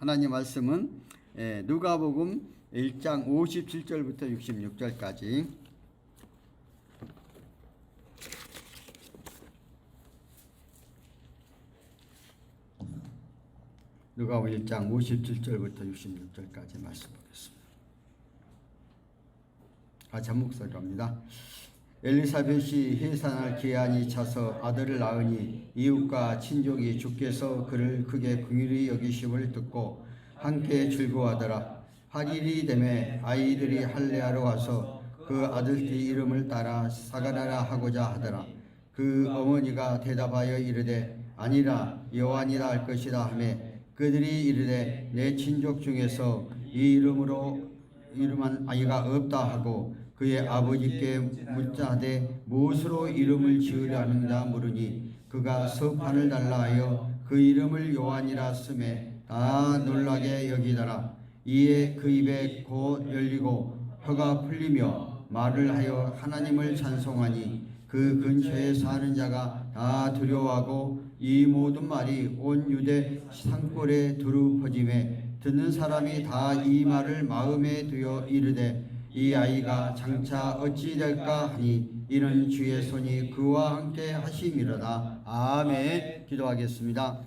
하나님 말씀은 누가복음 1장 57절부터 66절까지 누가복음 1장 57절부터 66절까지 말씀 보겠습니다. 같이 한 목소리로 합니다. 엘리사벳이 해산할 기한이 차서 아들을 낳으니 이웃과 친족이 주께서 그를 크게 긍휼히 여기심을 듣고 함께 즐거워하더라. 8일이 되매 아이들이 할례하러 와서 그 아들띠 이름을 따라 사가나라 하고자 하더라. 그 어머니가 대답하여 이르되 아니라 요한이라 할 것이다 하며 그들이 이르되 내 친족 중에서 이 이름으로 이름한 아이가 없다 하고 그의 아버지께 묻자하되 무엇으로 이름을 지으려 하는가 물으니 그가 서판을 달라 하여 그 이름을 요한이라 쓰매 다 놀라게 여기더라. 이에 그 입에 곧 열리고 혀가 풀리며 말을 하여 하나님을 찬송하니 그 근처에 사는 자가 다 두려워하고 이 모든 말이 온 유대 산골에 두루 퍼지매 듣는 사람이 다 이 말을 마음에 두어 이르되 이 아이가 장차 어찌 될까 하니 이는 주의 손이 그와 함께 하심이로다. 아멘. 기도하겠습니다.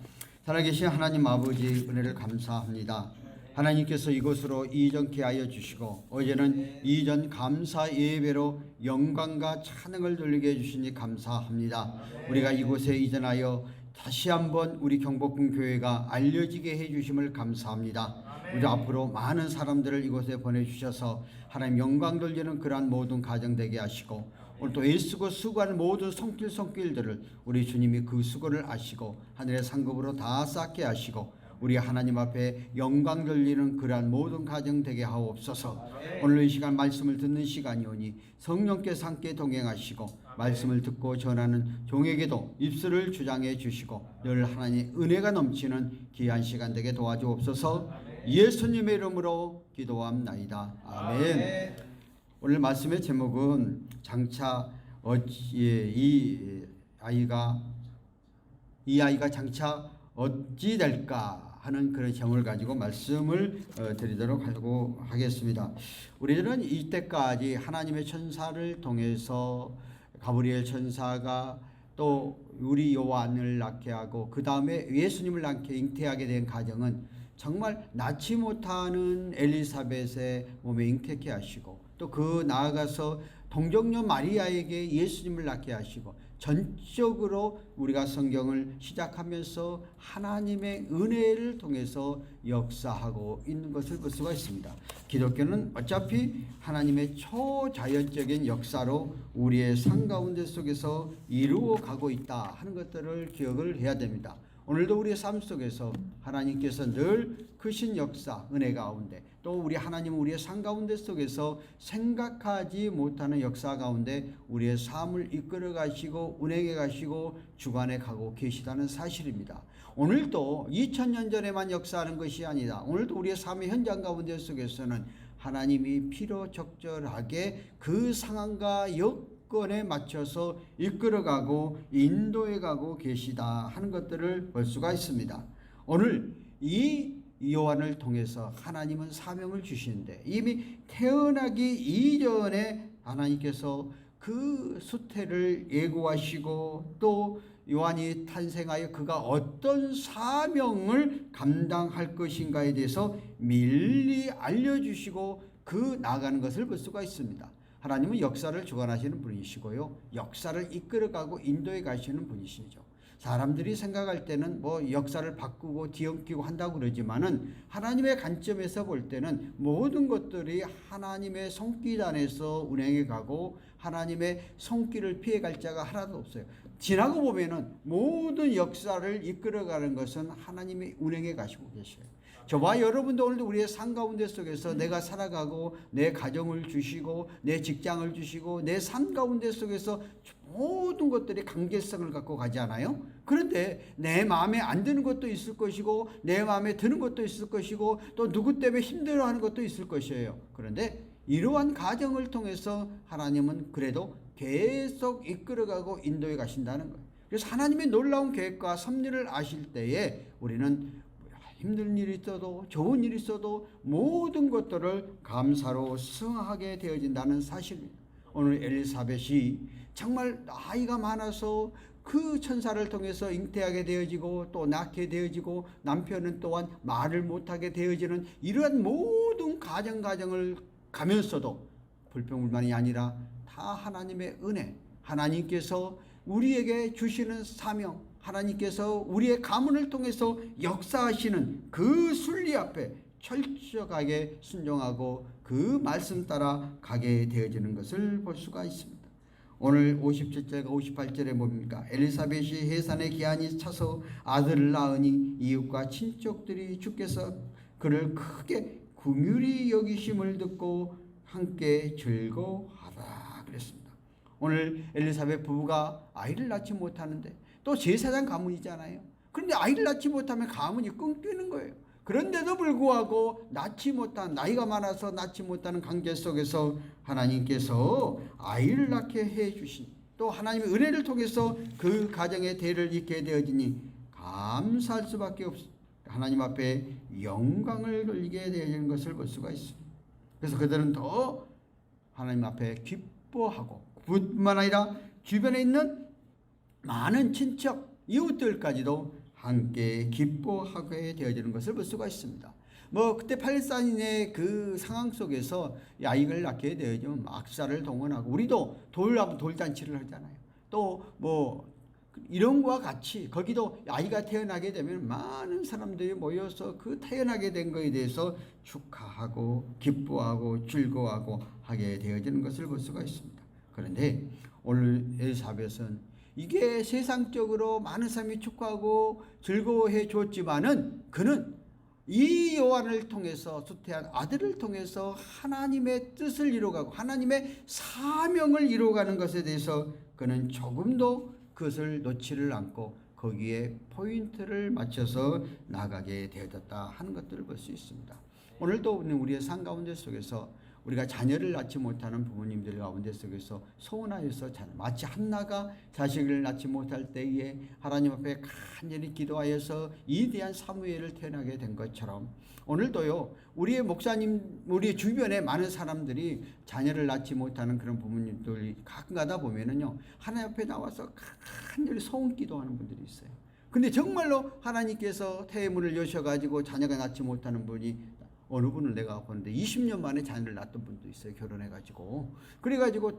살아계신 하나님 아버지 은혜를 감사합니다. 하나님께서 이곳으로 이전케 하여 주시고 어제는 이전 감사 예배로 영광과 찬양을 돌리게 해주시니 감사합니다. 우리가 이곳에 이전하여 다시 한번 우리 경복궁 교회가 알려지게 해주심을 감사합니다. 우리 앞으로 많은 사람들을 이곳에 보내주셔서 하나님 영광 돌리는 그러한 모든 가정 되게 하시고 오늘 또 애쓰고 수고하는 모든 손길들을 우리 주님이 그 수고를 아시고 하늘의 상급으로 다 쌓게 하시고 우리 하나님 앞에 영광 돌리는 그러한 모든 가정 되게 하옵소서. 오늘 이 시간 말씀을 듣는 시간이 오니 성령께서 함께 동행하시고 말씀을 듣고 전하는 종에게도 입술을 주장해 주시고 늘 하나님의 은혜가 넘치는 귀한 시간 되게 도와주옵소서. 예수님의 이름으로 기도합나이다. 아멘. 오늘 말씀의 제목은 장차 이 아이가 장차 어찌 될까 하는 그런 제목을 가지고 말씀을 드리도록 하겠습니다. 우리들은 이때까지 하나님의 천사를 통해서 가브리엘 천사가 또 우리 요한을 낳게 하고 그 다음에 예수님을 낳게 잉태하게 된 가정은 정말 낳지 못하는 엘리사벳의 몸에 잉태케 하시고 또 그 나아가서 동정녀 마리아에게 예수님을 낳게 하시고 전적으로 우리가 성경을 시작하면서 하나님의 은혜를 통해서 역사하고 있는 것을 볼 수가 있습니다. 기독교는 어차피 하나님의 초자연적인 역사로 우리의 삶 가운데 속에서 이루어가고 있다 하는 것들을 기억을 해야 됩니다. 오늘도 우리의 삶 속에서 하나님께서 늘 크신 역사, 은혜 가운데 또 우리 하나님은 우리의 삶 가운데 속에서 생각하지 못하는 역사 가운데 우리의 삶을 이끌어 가시고 운행해 가시고 주관해 가고 계시다는 사실입니다. 오늘도 2000년 전에만 역사하는 것이 아니다. 오늘도 우리의 삶의 현장 가운데 속에서는 하나님이 필요적절하게 그 상황과 건에 맞춰서 이끌어가고 인도해가고 계시다 하는 것들을 볼 수가 있습니다. 오늘 이 요한을 통해서 하나님은 사명을 주시는데 이미 태어나기 이전에 하나님께서 그 수태를 예고하시고 또 요한이 탄생하여 그가 어떤 사명을 감당할 것인가에 대해서 미리 알려주시고 그 나아가는 것을 볼 수가 있습니다. 하나님은 역사를 주관하시는 분이시고요. 역사를 이끌어가고 인도해 가시는 분이시죠. 사람들이 생각할 때는 뭐 역사를 바꾸고 뒤엉키고 한다고 그러지만은 하나님의 관점에서 볼 때는 모든 것들이 하나님의 손길 안에서 운행해 가고 하나님의 손길을 피해갈 자가 하나도 없어요. 지나고 보면은 모든 역사를 이끌어가는 것은 하나님이 운행해 가시고 계셔요. 저와 여러분도 오늘도 우리의 삶 가운데 속에서 내가 살아가고 내 가정을 주시고 내 직장을 주시고 내 삶 가운데 속에서 모든 것들이 관계성을 갖고 가지 않아요? 그런데 내 마음에 안 드는 것도 있을 것이고 내 마음에 드는 것도 있을 것이고 또 누구 때문에 힘들어하는 것도 있을 것이에요. 그런데 이러한 과정을 통해서 하나님은 그래도 계속 이끌어가고 인도해 가신다는 거예요. 그래서 하나님의 놀라운 계획과 섭리를 아실 때에 우리는 힘든 일이 있어도 좋은 일이 있어도 모든 것들을 감사로 승하게 되어진다는 사실입니다. 오늘 엘리사벳이 정말 나이가 많아서 그 천사를 통해서 잉태하게 되어지고 또 낳게 되어지고 남편은 또한 말을 못하게 되어지는 이러한 모든 가정을 가면서도 불평불만이 아니라 다 하나님의 은혜, 하나님께서 우리에게 주시는 사명, 하나님께서 우리의 가문을 통해서 역사하시는 그 순리 앞에 철저하게 순종하고 그 말씀 따라 가게 되어지는 것을 볼 수가 있습니다. 오늘 57절과 58절에 뭡니까? 엘리사벳이 해산의 기한이 차서 아들을 낳으니 이웃과 친족들이 주께서 그를 크게 긍휼히 여기심을 듣고 함께 즐거워하라 그랬습니다. 오늘 엘리사벳 부부가 아이를 낳지 못하는데 또 제사장 가문이잖아요. 그런데 아이를 낳지 못하면 가문이 끊기는 거예요. 그런데도 불구하고 낳지 못한, 나이가 많아서 낳지 못하는 관계 속에서 하나님께서 아이를 낳게 해주신, 또 하나님의 은혜를 통해서 그 가정의 대를 잇게 되어지니 감사할 수밖에 없습니다. 하나님 앞에 영광을 돌리게 되는 것을 볼 수가 있습니다. 그래서 그들은 더 하나님 앞에 기뻐하고, 뿐만 아니라 주변에 있는 많은 친척, 이웃들까지도 함께 기뻐하게 되어지는 것을 볼 수가 있습니다. 그때 팔레스타인의 그 상황 속에서 아이를 낳게 되어지면 악사를 동원하고, 우리도 돌하고 돌잔치를 하잖아요. 또 이런 거와 같이 거기도 아이가 태어나게 되면 많은 사람들이 모여서 그 태어나게 된 것에 대해서 축하하고 기뻐하고 즐거워하고 하게 되어지는 것을 볼 수가 있습니다. 그런데 오늘 엘리사벳은 이게 세상적으로 많은 사람이 축하하고 즐거워해 줬지만은 그는 이 요한을 통해서, 수태한 아들을 통해서 하나님의 뜻을 이루어가고 하나님의 사명을 이루어가는 것에 대해서 그는 조금도 그것을 놓지를 않고 거기에 포인트를 맞춰서 나가게 되어졌다 하는 것들을 볼 수 있습니다. 오늘도 우리의 삶 가운데 속에서 우리가 자녀를 낳지 못하는 부모님들 가운데 속에서 소원하여서, 마치 한나가 자식을 낳지 못할 때에 하나님 앞에 간절히 기도하여서 위대한 사무엘을 태어나게 된 것처럼, 오늘도요 우리의 목사님, 우리 주변에 많은 사람들이 자녀를 낳지 못하는 그런 부모님들이 가끔 가다 보면은요 하나님 앞에 나와서 간절히 소원 기도하는 분들이 있어요. 근데 정말로 하나님께서 태문을 여셔가지고 자녀가 낳지 못하는 분이, 어느 분을 내가 보는데 20년 만에 자녀를 낳았던 분도 있어요. 결혼해가지고. 그래가지고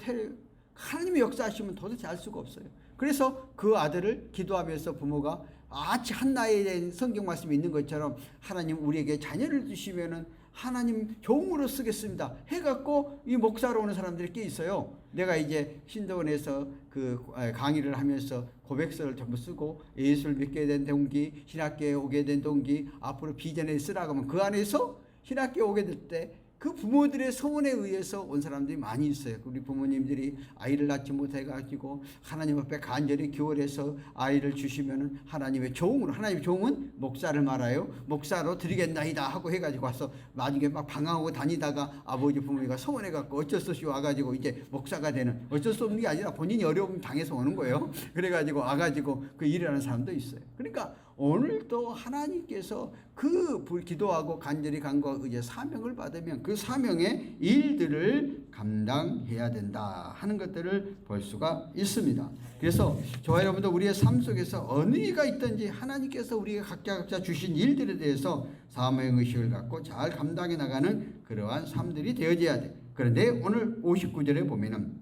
하나님의 역사하시면 도대체 알 수가 없어요. 그래서 그 아들을 기도하면서 부모가 아치 한나에 대한 성경 말씀이 있는 것처럼 하나님 우리에게 자녀를 주시면은 하나님 종으로 쓰겠습니다 해갖고 이 목사로 오는 사람들이 꽤 있어요. 내가 이제 신도원에서 그 강의를 하면서 고백서를 전부 쓰고 예수를 믿게 된 동기, 신학교에 오게 된 동기, 앞으로 비전에 쓰라고 하면 그 안에서 신학교에 오게 될 때 그 부모들의 소원에 의해서 온 사람들이 많이 있어요. 우리 부모님들이 아이를 낳지 못해가지고 하나님 앞에 간절히 기원해서 아이를 주시면은 하나님의 종으로, 하나님의 종은 목사를 말아요. 목사로 드리겠나이다 하고 해가지고 와서 나중에 막 방황하고 다니다가 아버지 부모가 소원해갖고 어쩔 수 없이 와가지고 이제 목사가 되는, 어쩔 수 없는 게 아니라 본인이 어려움 당해서 오는 거예요. 그래가지고 와가지고 그 일을 하는 사람도 있어요. 그러니까 오늘도 하나님께서 그 기도하고 간절히 간과 이제 사명을 받으면 그 사명의 일들을 감당해야 된다 하는 것들을 볼 수가 있습니다. 그래서 저와 여러분들 우리의 삶 속에서 어느 일가 있든지 하나님께서 우리가 각자 주신 일들에 대해서 사명의식을 갖고 잘 감당해 나가는 그러한 삶들이 되어져야 돼. 그런데 오늘 59절에 보면은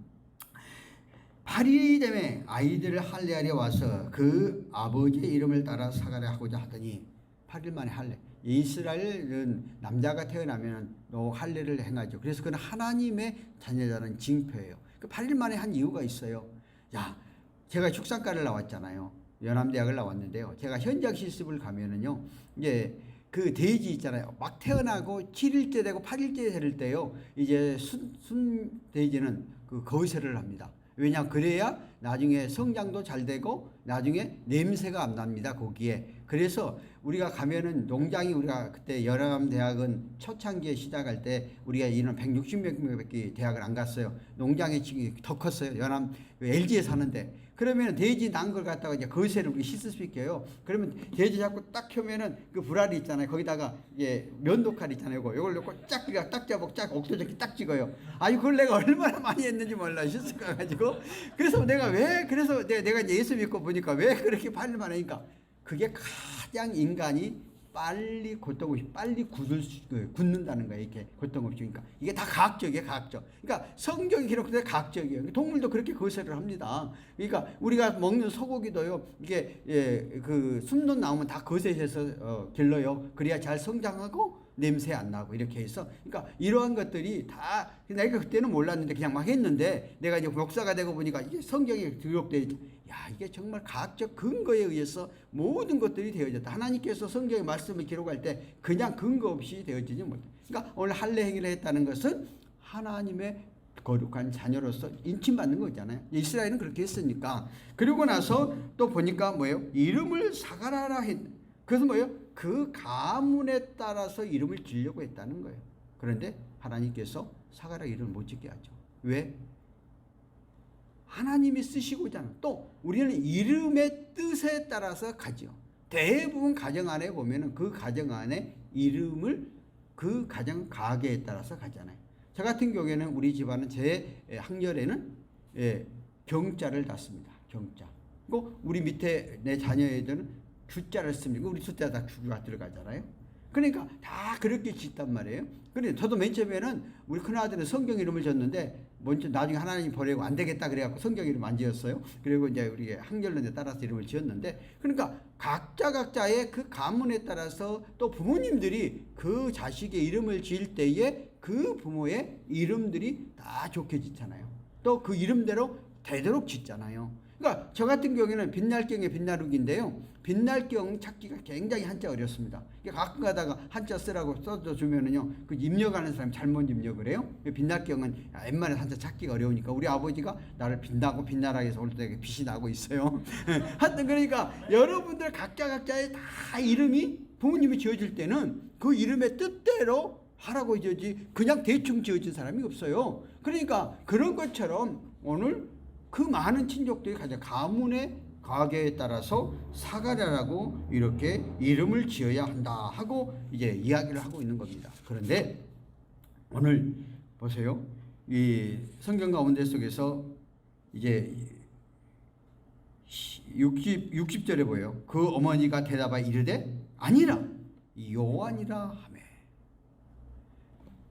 8일이 되매 아이들을 할례하려 와서 그 아버지의 이름을 따라 사가려 하고자 하더니, 8일 만에 할례. 이스라엘은 남자가 태어나면 할례를 행하죠. 그래서 그는 하나님의 자녀라는 징표예요. 그 8일 만에 한 이유가 있어요. 제가 축산과를 나왔잖아요. 연암대학을 나왔는데요. 제가 현장 실습을 가면은요, 이제 그 돼지 있잖아요. 막 태어나고 7일째 되고 8일째 될 때요, 이제 순 돼지는 그 거세를 합니다. 왜냐, 그래야 나중에 성장도 잘 되고 나중에 냄새가 안 납니다. 거기에. 그래서 우리가 가면은 농장이 우리가 그때 연암대학은 초창기에 시작할 때 우리가 이런 160명밖에 대학을 안 갔어요. 농장이 지금 더 컸어요. 연암 LG에 사는데. 그러면 돼지 난 걸 갖다가 이제 거세를 우리 씻을 수 있게요. 그러면 돼지 잡고 딱 켜면은 그 불알이 있잖아요. 거기다가 이제 면도칼 있잖아요. 이걸 넣고 쫙 그냥 딱 잡고 쫙 옥도적히 딱 찍어요. 아니 그걸 내가 얼마나 많이 했는지 몰라 씻을 거 가지고. 그래서 내가 왜 그래서 내가 이제 예수 믿고 보니까 왜 그렇게 팔만 하니까 그게 가장 인간이 빨리 고통 없이 빨리 굳는다는 거예요. 이렇게 고통 없이. 그러니까 이게 다 과학적이에요. 과학적. 그러니까 성경이 기록된 과학적이에요. 동물도 그렇게 거세를 합니다. 그러니까 우리가 먹는 소고기도요. 이게 그 숨도 나오면 다 거세해서 길러요. 그래야 잘 성장하고 냄새 안 나고 이렇게 해서. 그러니까 이러한 것들이 다 내가 그때는 몰랐는데 그냥 막 했는데 내가 이제 목사가 되고 보니까 이게 성경에 기록되어 있다. 야, 이게 정말 과학적 근거에 의해서 모든 것들이 되어졌다. 하나님께서 성경의 말씀을 기록할 때 그냥 근거 없이 되어지지 못해. 그러니까 오늘 할례 행위를 했다는 것은 하나님의 거룩한 자녀로서 인침받는 거잖아요. 이스라엘은 그렇게 했으니까. 그리고 나서 또 보니까 뭐예요? 이름을 사가라라 했. 그래서 뭐예요? 그 가문에 따라서 이름을 지으려고 했다는 거예요. 그런데 하나님께서 사가라 이름을 못 짓게 하죠. 왜? 하나님이 쓰시고자 하는, 또 우리는 이름의 뜻에 따라서 가죠. 대부분 가정 안에 보면은 그 가정 안에 이름을 그 가정 가계에 따라서 가잖아요. 저 같은 경우에는 우리 집안은 제 학렬에는 경자를 땄습니다. 경자. 그리고 우리 밑에 내 자녀 애들은 주자를 씁니다. 우리 숫자 다 주가 들어가잖아요. 그러니까 다 그렇게 짓단 말이에요. 그런데 저도 맨 처음에는 우리 큰아들은 성경 이름을 졌는데 먼저 나중에 하나님 보내고 안 되겠다 그래갖고 성경 이름 안 지었어요. 그리고 이제 우리 학렬론에 따라서 이름을 지었는데, 그러니까 각자의 그 가문에 따라서 또 부모님들이 그 자식의 이름을 지을 때에 그 부모의 이름들이 다 좋게 짓잖아요. 또 그 이름대로 되도록 짓잖아요. 그러니까 저 같은 경우에는 빛날경의 빛나루기인데요. 빛날경 찾기가 굉장히 한자 어렵습니다. 가끔 가다가 한자 쓰라고 써주면은요, 그 입력하는 사람이 잘못 입력을 해요. 빛날경은 웬만해 한자 찾기가 어려우니까 우리 아버지가 나를 빛나고 빛나라 해서 올 때 빛이 나고 있어요. 하여튼 그러니까 여러분들 각자의 다 이름이 부모님이 지어줄 때는 그 이름의 뜻대로 하라고 지어지 그냥 대충 지어진 사람이 없어요. 그러니까 그런 것처럼 오늘 그 많은 친족들이 가장 가문의 가계에 따라서 사가랴라고 이렇게 이름을 지어야 한다 하고 이제 이야기를 하고 있는 겁니다. 그런데 오늘 보세요. 이 성경 가운데 속에서 이제 60절에 보여요. 그 어머니가 대답하여 이르되 아니라 요한이라 하매.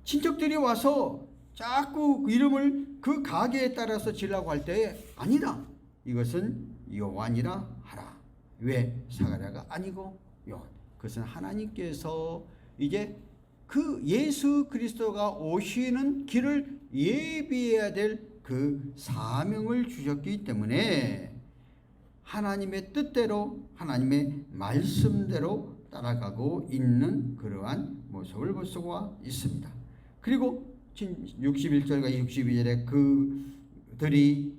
친척들이 와서 자꾸 이름을 그 가게에 따라서 지으려고 할 때에 아니다. 이것은 요한이라 하라. 왜? 사가랴가 아니고 요한. 그것은 하나님께서 이제 그 예수 그리스도가 오시는 길을 예비해야 될 그 사명을 주셨기 때문에 하나님의 뜻대로 하나님의 말씀대로 따라가고 있는 그러한 모습을 볼 수가 있습니다. 그리고 61절과 62절에 그들이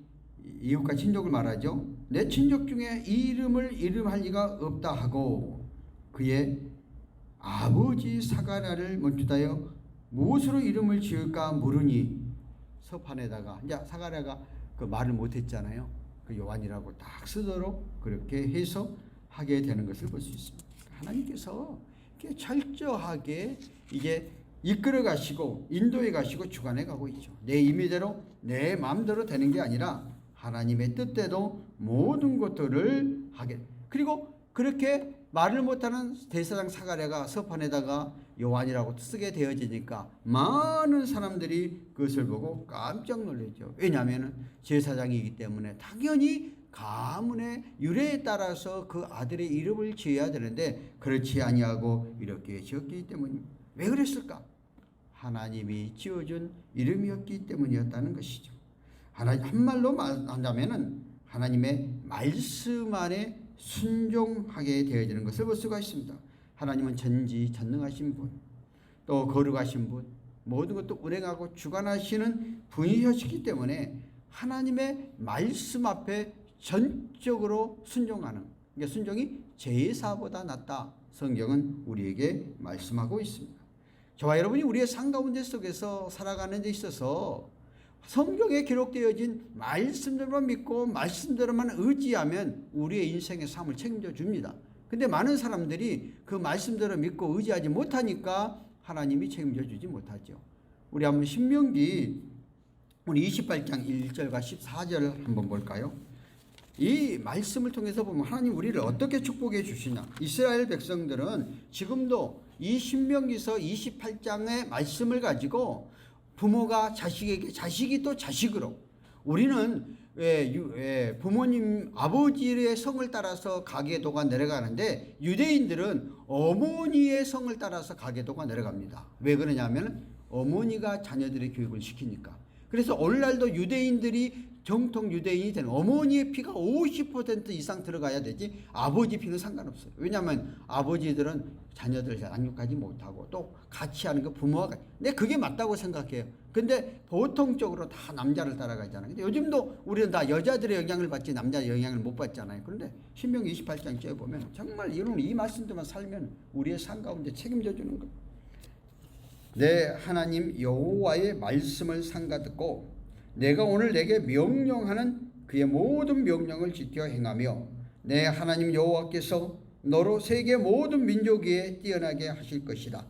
이웃과 친족을 말하죠. 내 친족 중에 이 이름을 이름할 리가 없다 하고 그의 아버지 사가랴를 멈추다여 무엇으로 이름을 지을까 물으니 서판에다가 이제 사가랴가 그 말을 못했잖아요. 그 요한이라고 딱 쓰도록 그렇게 해서 하게 되는 것을 볼 수 있습니다. 하나님께서 이렇게 철저하게 이제 이끌어 가시고 인도해 가시고 주관해 가고 있죠. 내 임의대로 내 마음대로 되는 게 아니라 하나님의 뜻대로 모든 것들을 하게. 그리고 그렇게 말을 못하는 대사장 사가랴가 서판에다가 요한이라고 쓰게 되어지니까 많은 사람들이 그것을 보고 깜짝 놀랐죠. 왜냐하면 제사장이기 때문에 당연히 가문의 유래에 따라서 그 아들의 이름을 지어야 되는데 그렇지 아니하고 이렇게 지었기 때문입니다. 왜 그랬을까? 하나님이 지어준 이름이었기 때문이었다는 것이죠. 하나님 한말로 말한다면은 하나님의 말씀 안에 순종하게 되어지는 것을 볼 수가 있습니다. 하나님은 전지전능하신 분, 또 거룩하신 분, 모든 것도 운행하고 주관하시는 분이셨기 때문에 하나님의 말씀 앞에 전적으로 순종하는, 그러니까 순종이 제사보다 낫다. 성경은 우리에게 말씀하고 있습니다. 저와 여러분이 우리의 삶 가운데 속에서 살아가는 데 있어서 성경에 기록되어진 말씀대로만 믿고 말씀대로만 의지하면 우리의 인생의 삶을 책임져 줍니다. 근데 많은 사람들이 그 말씀대로 믿고 의지하지 못하니까 하나님이 책임져 주지 못하죠. 우리 한번 신명기 우리 28장 1절과 14절 한번 볼까요? 이 말씀을 통해서 보면 하나님 우리를 어떻게 축복해 주시냐. 이스라엘 백성들은 지금도 이 신명기서 28장의 말씀을 가지고 부모가 자식에게, 자식이 또 자식으로, 우리는 부모님 아버지의 성을 따라서 가계도가 내려가는데 유대인들은 어머니의 성을 따라서 가계도가 내려갑니다. 왜 그러냐면 어머니가 자녀들의 교육을 시키니까. 그래서 오늘날도 유대인들이 정통 유대인이 되는 어머니의 피가 50% 이상 들어가야 되지 아버지 피는 상관없어요. 왜냐하면 아버지들은 자녀들을 잘 양육하지 못하고 또 같이 하는 거 부모가, 근데 그게 맞다고 생각해요. 근데 보통적으로 다 남자를 따라가잖아요. 근데 요즘도 우리는 다 여자들의 영향을 받지 남자의 영향을 못 받잖아요. 그런데 신명기 28장째 보면 정말 이 말씀들만 살면 우리의 삶 가운데 책임져 주는 거예요. 내 하나님 여호와의 말씀을 삼가 듣고 내가 오늘 내게 명령하는 그의 모든 명령을 지켜 행하며 내 하나님 여호와께서 너로 세계 모든 민족 위에 뛰어나게 하실 것이다.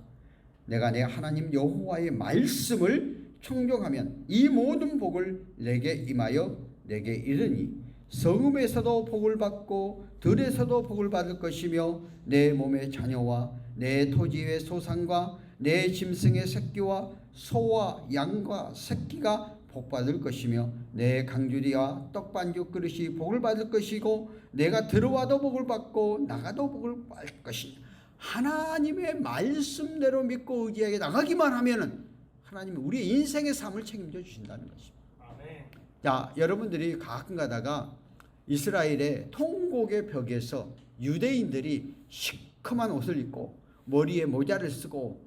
내가 내 하나님 여호와의 말씀을 청종하면 이 모든 복을 내게 임하여 내게 이르니 성읍에서도 복을 받고 들에서도 복을 받을 것이며 내 몸의 자녀와 내 토지의 소산과 내 짐승의 새끼와 소와 양과 새끼가 복받을 것이며 내 강주리와 떡반죽 그릇이 복을 받을 것이고 내가 들어와도 복을 받고 나가도 복을 받을 것이니 하나님의 말씀대로 믿고 의지하게 나가기만 하면은 하나님이 우리의 인생의 삶을 책임져 주신다는 것입니다. 아멘. 자, 여러분들이 가끔 가다가 이스라엘의 통곡의 벽에서 유대인들이 시커먼 옷을 입고 머리에 모자를 쓰고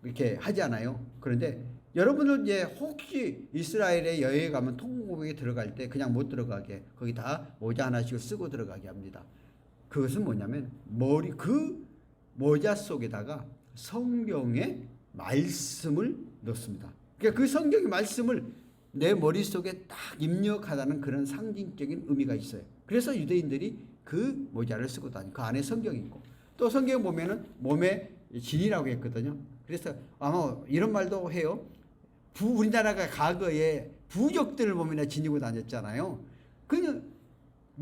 이렇게 하잖아요. 그런데 여러분들 이제 혹시 이스라엘에 여행에 가면 통곡에 들어갈 때 그냥 못 들어가게 거기 다 모자 하나씩 쓰고 들어가게 합니다. 그것은 뭐냐면 그 모자 속에다가 성경의 말씀을 넣습니다. 그러니까 그 성경의 말씀을 내 머릿속에 딱 입력하다는 그런 상징적인 의미가 있어요. 그래서 유대인들이 그 모자를 쓰고 다니고 그 안에 성경이 있고 또 성경 보면은 몸에 진이라고 했거든요. 그래서 아마 이런 말도 해요. 우리나라가 과거에 부족들을 보면 지니고 다녔잖아요. 그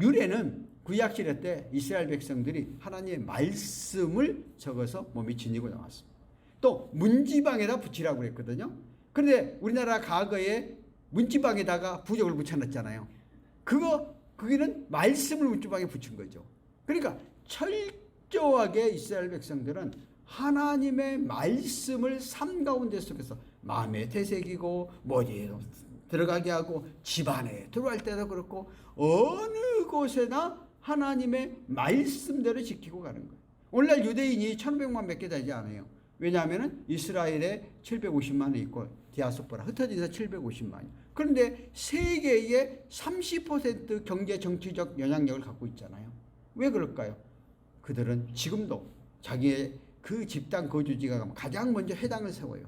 유래는 구약시대 때 이스라엘 백성들이 하나님의 말씀을 적어서 몸에 지니고 나왔습니다. 또 문지방에다 붙이라고 그랬거든요. 그런데 우리나라 과거에 문지방에다가 부족을 붙여놨잖아요. 그게는 말씀을 문지방에 붙인 거죠. 그러니까 철저하게 이스라엘 백성들은 하나님의 말씀을 삶 가운데 속에서 마음에 되새기고 머리에 들어가게 하고 집안에 들어갈 때도 그렇고 어느 곳에나 하나님의 말씀대로 지키고 가는 거예요. 오늘날 유대인이 1500만 몇 개 되지 않아요. 왜냐하면 이스라엘에 750만이 있고 디아스포라 흩어져서 750만이. 그런데 세계의 30% 경제 정치적 영향력을 갖고 있잖아요. 왜 그럴까요? 그들은 지금도 자기의 그 집단 거주지가 가면 가장 먼저 회당을 세워요.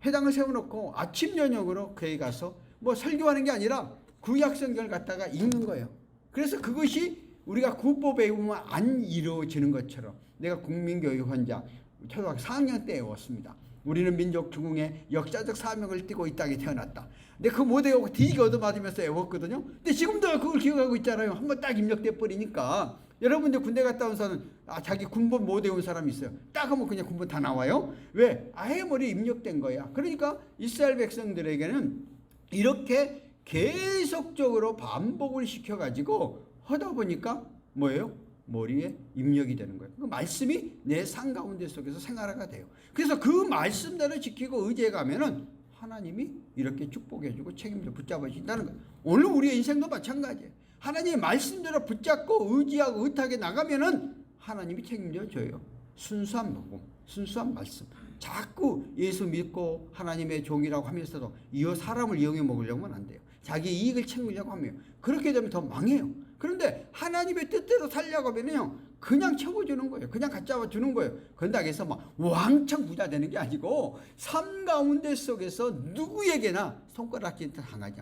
회당을 세워놓고 아침 저녁으로 교회 가서 뭐 설교하는 게 아니라 구약 성경을 갖다가 읽는 거예요. 그래서 그것이 우리가 구법에 보면 안 이루어지는 것처럼 내가 국민교육원장 초등학교 4학년 때 외웠습니다. 우리는 민족 중흥의 역사적 사명을 띠고 이 땅에 태어났다. 근데 그 못 외우고 뒤지게 얻어맞으면서 외웠거든요. 근데 지금도 그걸 기억하고 있잖아요. 한번 딱 입력돼 버리니까. 여러분들 군대 갔다 온 사람은 자기 군번 못 외운 사람이 있어요. 딱 하면 그냥 군번 다 나와요. 왜? 아예 머리에 입력된 거야. 그러니까 이스라엘 백성들에게는 이렇게 계속적으로 반복을 시켜가지고 하다 보니까 뭐예요? 머리에 입력이 되는 거예요. 그 말씀이 내 삶 가운데 속에서 생활화가 돼요. 그래서 그 말씀대로 지키고 의지해 가면은 하나님이 이렇게 축복해주고 책임져 붙잡아 주신다는 거예요. 오늘 우리의 인생도 마찬가지예요. 하나님의 말씀대로 붙잡고 의지하고 의탁에 나가면은 하나님이 책임져 줘요. 순수한 복음, 순수한 말씀. 자꾸 예수 믿고 하나님의 종이라고 하면서도 사람을 이용해 먹으려면 안 돼요. 자기 이익을 챙기려고 하면 그렇게 되면 더 망해요. 그런데 하나님의 뜻대로 살려고 하면요, 그냥 채워주는 거예요. 그냥 갖다 주는 거예요. 그런다고 해서 막 왕창 부자 되는 게 아니고 삶 가운데 속에서 누구에게나 손가락질 당하지,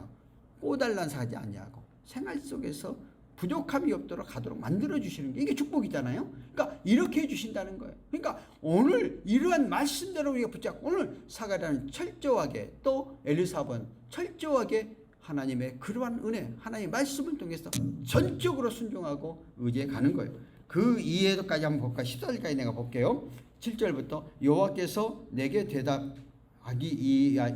꼬달란 사지 아니하고 생활 속에서 부족함이 없도록 가도록 만들어 주시는 게 이게 축복이잖아요. 그러니까 이렇게 해 주신다는 거예요. 그러니까 오늘 이러한 말씀대로 우리가 붙잡고, 오늘 사가랴는 철저하게, 또 엘리사벳은 철저하게 하나님의 그러한 은혜, 하나님의 말씀을 통해서 전적으로 순종하고 의지해 가는 거예요. 그 이해도까지 한번 볼까? 14절까지 내가 볼게요. 7절부터 여호와께서 내게 대답하기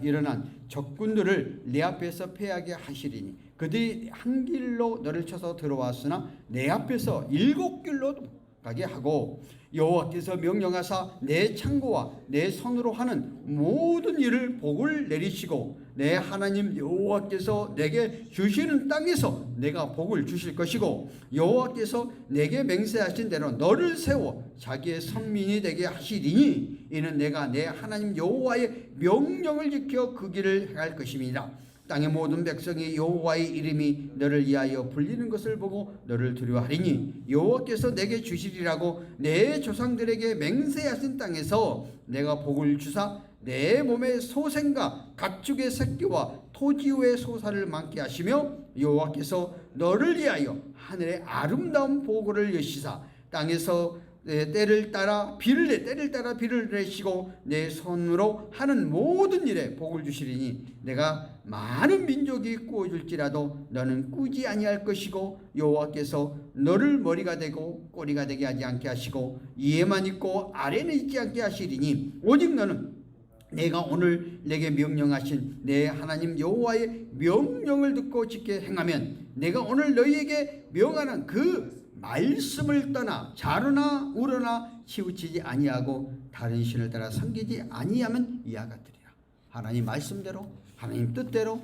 일어난 적군들을 내 앞에서 패하게 하시리니 그들이 한 길로 너를 쳐서 들어왔으나 내 앞에서 7길로 가게 하고, 여호와께서 명령하사 내 창고와 내 손으로 하는 모든 일을 복을 내리시고 내 하나님 여호와께서 내게 주시는 땅에서 내가 복을 주실 것이고, 여호와께서 내게 맹세하신 대로 너를 세워 자기의 선민이 되게 하시리니 이는 내가 내 하나님 여호와의 명령을 지켜 그 길을 행할 것임이라. 땅의 모든 백성이 여호와의 이름이 너를 위하여 불리는 것을 보고 너를 두려워하리니 여호와께서 내게 주시리라고 내 조상들에게 맹세하신 땅에서 내가 복을 주사 내 몸의 소생과 가축의 새끼와 토지 위의 소사를 많게 하시며, 여호와께서 너를 위하여 하늘의 아름다운 보고를 여시사 땅에서 때를 따라 비를 내시고 내 손으로 하는 모든 일에 복을 주시리니 내가 많은 민족이 꾸어줄지라도 너는 꾸지 아니할 것이고, 여호와께서 너를 머리가 되고 꼬리가 되게 하지 않게 하시고 위에만 있고 아래는 있지 않게 하시리니 오직 너는 내가 오늘 내게 명령하신 내 하나님 여호와의 명령을 듣고 지켜 행하면 내가 오늘 너희에게 명하는 그 말씀을 떠나 좌로나 우로나 치우치지 아니하고 다른 신을 따라 섬기지 아니하면 이와 같으리라. 하나님 말씀대로 하나님 뜻대로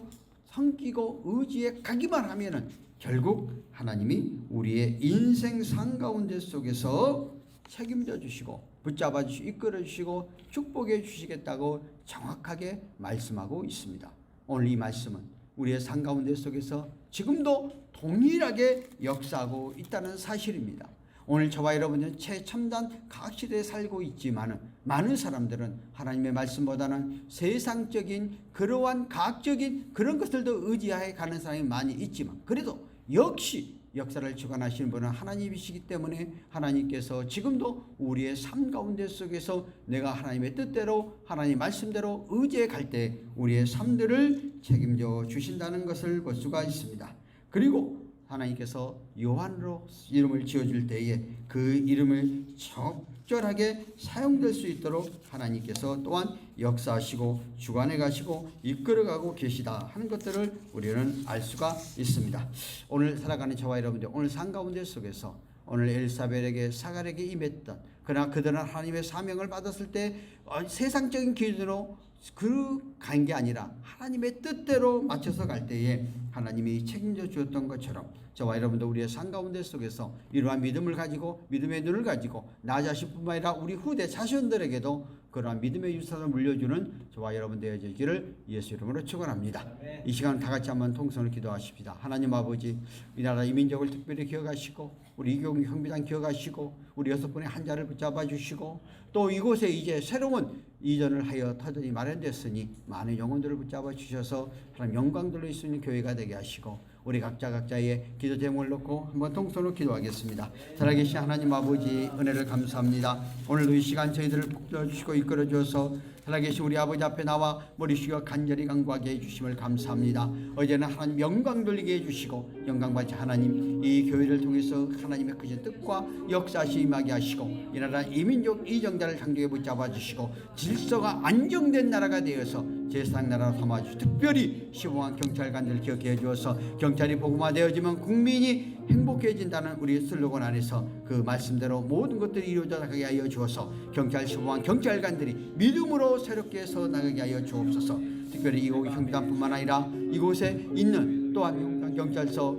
섬기고 의지해 가기만 하면은 결국 하나님이 우리의 인생 상 가운데 속에서 책임져 주시고 붙잡아 주시고 이끌어 주시고 축복해 주시겠다고 정확하게 말씀하고 있습니다. 오늘 이 말씀은 우리의 상 가운데 속에서 지금도 동일하게 역사하고 있다는 사실입니다. 오늘 저와 여러분은 최첨단 과학시대에 살고 있지만 많은 사람들은 하나님의 말씀보다는 세상적인 그러한 과학적인 그런 것들도 의지하여 가는 사람이 많이 있지만, 그래도 역시 역사를 주관하시는 분은 하나님이시기 때문에 하나님께서 지금도 우리의 삶 가운데 속에서 내가 하나님의 뜻대로 하나님 말씀대로 의지해 갈 때 우리의 삶들을 책임져 주신다는 것을 볼 수가 있습니다. 그리고 하나님께서 요한으로 이름을 지어줄 때에 그 이름을 적절하게 사용될 수 있도록 하나님께서 또한 역사하시고 주관해 가시고 이끌어가고 계시다 하는 것들을 우리는 알 수가 있습니다. 오늘 살아가는 저와 여러분들, 오늘 삶 가운데 속에서 오늘 엘사벨에게 사갈에게 임했던, 그러나 그들은 하나님의 사명을 받았을 때 세상적인 기준으로 간 게 아니라 하나님의 뜻대로 맞춰서 갈 때에 하나님이 책임져 주었던 것처럼 저와 여러분도 우리의 삶 가운데 속에서 이러한 믿음을 가지고 믿음의 눈을 가지고 나 자신뿐만 아니라 우리 후대 자손들에게도 그러한 믿음의 유산을 물려주는 저와 여러분 되어지기를 예수 이름으로 축원합니다. 이 시간 다 같이 한번 통성을 기도하십시다. 하나님 아버지, 이 나라 이 민족을 특별히 기억하시고 우리 이경 형비단 기억하시고 우리 6분의 한자를 붙잡아 주시고 또 이곳에 이제 새로운 이전을 하여 터전이 마련됐으니 많은 영혼들을 붙잡아 주셔서 하나님 영광 돌릴 수 있는 교회가 되게 하시고 우리 각자의 기도 제목을 놓고 한번 통성으로 기도하겠습니다. 살아계신 하나님 아버지, 은혜를 감사합니다. 오늘도 이 시간 저희들을 붙들어주시고 이끌어주셔서 살아계신 우리 아버지 앞에 나와 머리 숙여 간절히 간구하게 해주심을 감사합니다. 어제는 하나님 영광 돌리게 해주시고 영광받지 하나님 이 교회를 통해서 하나님의 크신 뜻과 역사시 임하게 하시고 이 나라 이민족 이정자를 장족에 붙잡아 주시고 질서가 안정된 나라가 되어서 제3 나라로 삼아주시고 특별히 시공한 경찰관들을 기억해 주어서 경찰이 복음화되어지면 국민이 행복해진다는 우리 슬로건 안에서 그 말씀대로 모든 것들이 이루어져 나가게 하여 주어서 경찰 시공한 경찰관들이 믿음으로 새롭게 서 나가게 하여 주옵소서. 특별히 이곳 형비단뿐만 아니라 이곳에 있는 또한 경찰서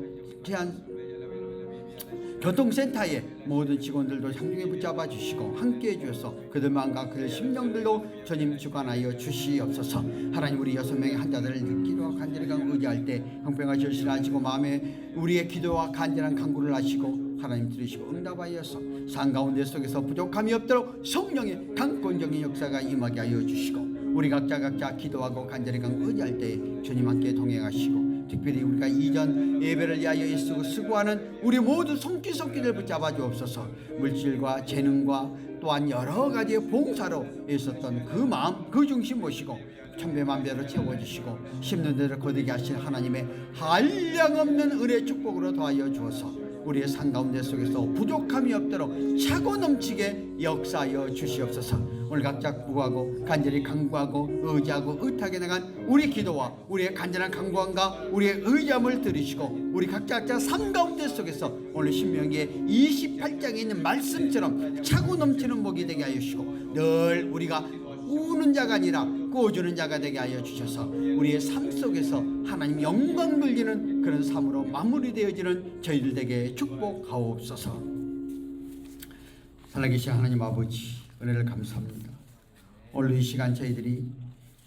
교통센터의 모든 직원들도 향중에 붙잡아 주시고 함께해 주셔서 그들만과 그들 심령들도 주님 주관하여 주시옵소서. 하나님, 우리 6명의 환자들을 기도와 간절히 의지할 때 형평과 절실을 아시고 마음에 우리의 기도와 간절한 간구를 아시고 하나님 들으시고 응답하여서 삶 가운데 속에서 부족함이 없도록 성령의 강권적인 역사가 임하게 하여 주시고 우리 각자 기도하고 간절히 의지할 때 주님 함께 동행하시고 특별히 우리가 이전 예배를 위하여 애쓰고 수고하는 우리 모두 손길을 붙잡아 주옵소서. 물질과 재능과 또한 여러 가지의 봉사로 애썼던 그 마음 그 중심 모시고 천배만배로 채워주시고 심는 대로 거두게 하신 하나님의 한량없는 은혜 축복으로 더하여 주어서 우리의 삶 가운데 속에서 부족함이 없도록 차고 넘치게 역사하여 주시옵소서. 오늘 각자 구하고 간절히 간구하고 의지하고 의탁에 나간 우리 기도와 우리의 간절한 간구함과 우리의 의지함을 들으시고 우리 각자 삶 가운데 속에서 오늘 신명기의 28장에 있는 말씀처럼 차고 넘치는 복이 되게 하여 주시고 늘 우리가 우는 자가 아니라 꾸어주는 자가 되게 하여 주셔서 우리의 삶 속에서 하나님 영광 돌리는 그런 삶으로 마무리되어지는 저희들 되게 축복하옵소서. 살아계신 하나님 아버지, 은혜를 감사합니다. 오늘 이 시간 저희들이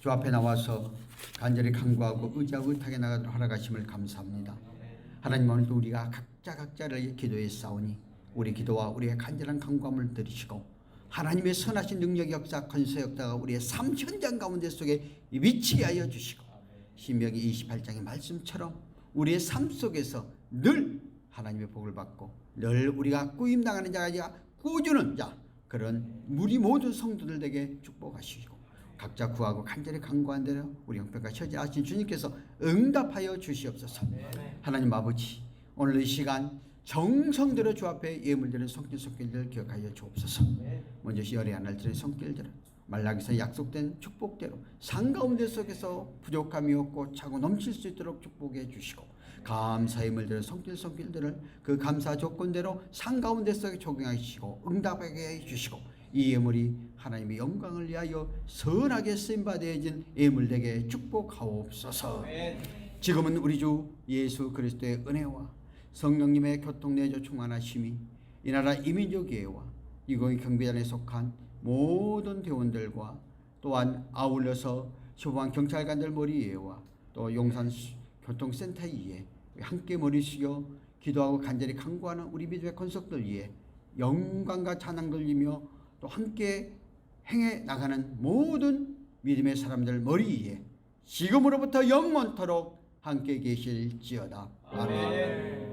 주 앞에 나와서 간절히 간구하고 의지하고 의탁에 나가도록 허락하심을 감사합니다. 하나님, 오늘도 우리가 각자를 기도에 싸우니 우리 기도와 우리의 간절한 간구함을 들으시고 하나님의 선하신 능력 역사 권세 역사가 우리의 삶 현장 가운데 속에 미치게 하여 주시고 신명기 28장의 말씀처럼 우리의 삶 속에서 늘 하나님의 복을 받고 늘 우리가 꾸임당하는 자가 아니라 꾸어주는 자, 그런 우리 모든 성도들에게 축복하시고 각자 구하고 간절히 간구한 대로 우리 형편과 처지하신 주님께서 응답하여 주시옵소서. 하나님 아버지, 오늘 이 시간 정성대로 주 앞에 예물드리는 손길들을 기억하여 주옵소서. 먼저 열의 날 드린 손길들을 말라기서 약속된 축복대로 산 가운데 속에서 부족함이 없고 차고 넘칠 수 있도록 축복해 주시고 감사의 예물드리는 손길들을 그 감사 조건대로 산 가운데 속에 적용하시고 응답하게 해 주시고 이 예물이 하나님의 영광을 위하여 선하게 쓰임받아진 예물되게 축복하옵소서. 지금은 우리 주 예수 그리스도의 은혜와 성령님의 교통내조 충만하심이 이 나라 이민족 예회와 이공의 경비단에 속한 모든 대원들과 또한 아울러서 소방 경찰관들 머리 예회와 또 용산 교통센터 이에 함께 머리 숙여 기도하고 간절히 간구하는 우리 믿음의 권속들 위에 영광과 찬양 돌리며 또 함께 행해 나가는 모든 믿음의 사람들 머리 위에 지금으로부터 영원토록 함께 계실지어다. 아멘.